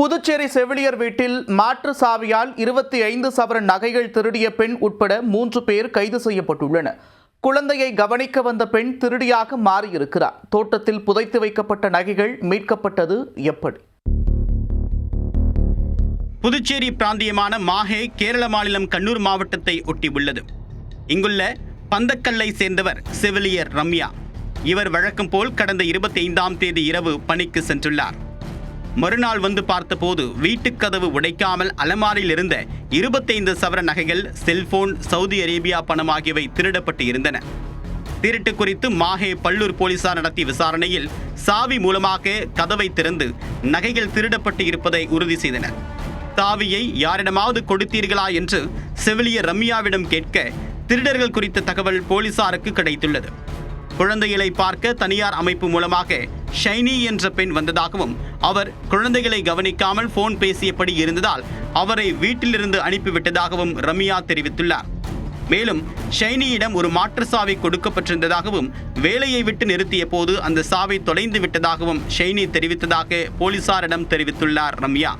புதுச்சேரி செவிலியர் வீட்டில் மாற்று சாவியால் 25 சவரன் நகைகள் திருடிய பெண் உட்பட 3 பேர் கைது செய்யப்பட்டுள்ளனர். குழந்தையை கவனிக்க வந்த பெண் திருடியாக மாறியிருக்கிறார். தோட்டத்தில் புதைத்து வைக்கப்பட்ட நகைகள் மீட்கப்பட்டது எப்படி? புதுச்சேரி பிராந்தியமான மாஹே கேரள மாநிலம் கண்ணூர் மாவட்டத்தை ஒட்டி உள்ளது. இங்குள்ள பந்தக்கல்லை சேர்ந்தவர் செவிலியர் ரம்யா. இவர் வழக்கம் போல் கடந்த 25ஆம் தேதி இரவு பணிக்கு சென்றுள்ளார். மறுநாள் வந்து பார்த்தபோது வீட்டுக்கதவு உடைக்காமல் அலமாரியில் இருந்த 25 சவர நகைகள், செல்போன், சவுதி அரேபியா பணம் ஆகியவை திருடப்பட்டு இருந்தன. திருட்டு குறித்து மாஹே பல்லூர் போலீசார் நடத்திய விசாரணையில் சாவி மூலமாக கதவை திறந்து நகைகள் திருடப்பட்டு இருப்பதை உறுதி செய்தனர். சாவியை யாரிடமாவது கொடுத்தீர்களா என்று செவிலியர் ரம்யாவிடம் கேட்க திருடர்கள் குறித்த தகவல் போலீசாருக்கு கிடைத்துள்ளது. குழந்தைகளை பார்க்க தனியார் அமைப்பு மூலமாக ஷைனி என்ற பெண் வந்ததாகவும், அவர் குழந்தைகளை கவனிக்காமல் போன் பேசியபடி இருந்ததால் அவரை வீட்டிலிருந்து அனுப்பிவிட்டதாகவும் ரம்யா தெரிவித்துள்ளார். மேலும் ஷைனியிடம் ஒரு மாற்று சாவி கொடுக்கப்பட்டிருந்ததாகவும், வேலையை விட்டு நிறுத்திய போது அந்த சாவி தொலைந்து விட்டதாகவும் ஷைனி தெரிவித்ததாக போலீசாரிடம் தெரிவித்துள்ளார் ரம்யா.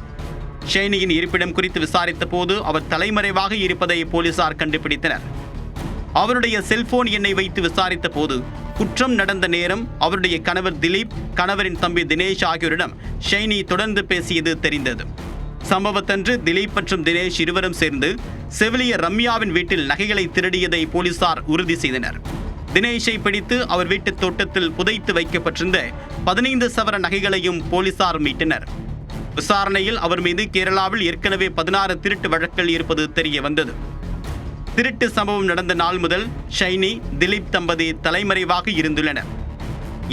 ஷைனியின் இருப்பிடம் குறித்து விசாரித்த போது அவர் தலைமறைவாக இருப்பதை போலீசார் கண்டுபிடித்தனர். அவருடைய செல்போன் எண்ணை வைத்து விசாரித்த போது குற்றம் நடந்த நேரம் அவருடைய கணவர் திலீப், கணவரின் தம்பி தினேஷ் ஆகியோரிடம் ஷைனி தொடர்ந்து பேசியது தெரிந்தது. சம்பவத்தன்று திலீப் மற்றும் தினேஷ் இருவரும் சேர்ந்து செவிலியர் ரம்யாவின் வீட்டில் நகைகளை திருடியதை போலீசார் உறுதி செய்தனர். தினேஷை பிடித்து அவர் வீட்டு தோட்டத்தில் புதைத்து வைக்கப்பட்டிருந்த 15 சவர நகைகளையும் போலீசார் மீட்டனர். விசாரணையில் அவர் மீது கேரளாவில் ஏற்கனவே 16 திருட்டு வழக்குகள் இருப்பது தெரிய வந்தது. திருட்டு சம்பவம் நடந்த நாள் முதல் ஷைனி, திலீப் தம்பதி தலைமறைவாக இருந்துள்ளனர்.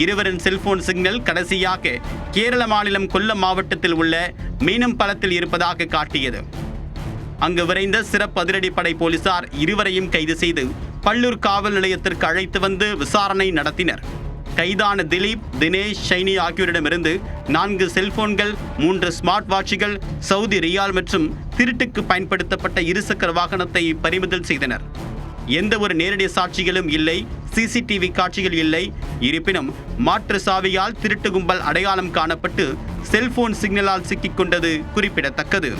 இருவரின் செல்போன் சிக்னல் கடைசியாக கேரள மாநிலம் கொல்லம் மாவட்டத்தில் உள்ள மீனம்பலத்தில் இருப்பதாக காட்டியது. அங்கு விரைந்த சிறப்பு அதிரடிப்படை போலீசார் இருவரையும் கைது செய்து பல்லூர் காவல் நிலையத்திற்கு அழைத்து வந்து விசாரணை நடத்தினர். கைதான திலீப், தினேஷ், ஷைனி ஆகியோரிடமிருந்து 4 செல்போன்கள், 3 ஸ்மார்ட் வாட்சுகள், சவுதி ரியால் மற்றும் திருட்டுக்கு பயன்படுத்தப்பட்ட இருசக்கர வாகனத்தை பறிமுதல் செய்தனர். எந்த ஒரு நேரடி சாட்சிகளும் இல்லை, சிசிடிவி காட்சிகள் இல்லை. இருப்பினும் மாற்று சாவியால் திருட்டு கும்பல் அடையாளம் காணப்பட்டு செல்போன் சிக்னலால் சிக்கிக்கொண்டது குறிப்பிடத்தக்கது.